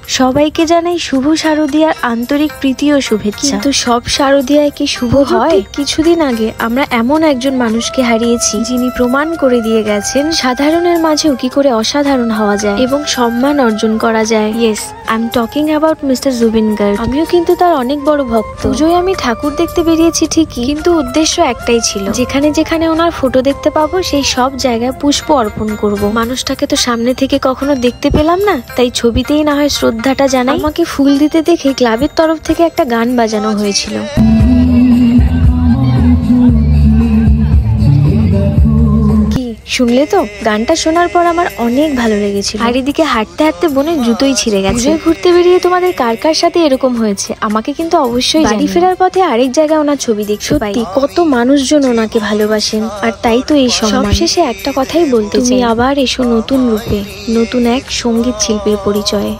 সবাইকে জানাই শুভ শারদিয়ার আন্তরিক প্রীতি ও শুভেচ্ছা। কিন্তু সব শারদিয়ায় কি শুভ হয়? কিছুদিন আগে আমরা এমন একজন মানুষকে হারিয়েছি যিনি প্রমাণ করে দিয়ে গেছেন সাধারণের মাঝেও কি করে অসাধারণ হওয়া যায় এবং সম্মান অর্জন করা যায়। Yes, I am talking about mister Zubeen Garg. আমিও কিন্তু তার অনেক বড় ভক্ত। পুজোয় আমি ঠাকুর দেখতে বেরিয়েছি ঠিকই, কিন্তু উদ্দেশ্য একটাই ছিল, যেখানে যেখানে ওনার ফটো দেখতে পাবো সেই সব জায়গায় পুষ্প অর্পণ করব। মানুষটাকে তো সামনে থেকে কখনো দেখতে পেলাম না, তাই ছবিতেই না হয় শ্রদ্ধাটা জানাই। আমাকে ফুল দিতে দেখে ক্লাবের তরফ থেকে একটা গান বাজানো হয়েছিল। শুনলে তো? গানটা শোনার পর আমার অনেক ভালো লেগেছিল। আর এদিকে হাঁটতে হাঁটতে বোনের জুতোই ছিঁড়ে গেছে। ঘুরতে বেরিয়ে তোমাদের কার কার সাথে এরকম হয়েছে আমাকে কিন্তু অবশ্যই জানিও। বাড়ি ফেরার পথে আরেক জায়গায় ওনার ছবি দেখতে পাই। কত মানুষজন ওনাকে ভালোবাসেন, আর তাই তো এই সবশেষে একটা কথাই বলতে চাই, তুমি আবার এসো নতুন রূপে, নতুন এক সঙ্গীত শিল্পীর পরিচয়ে।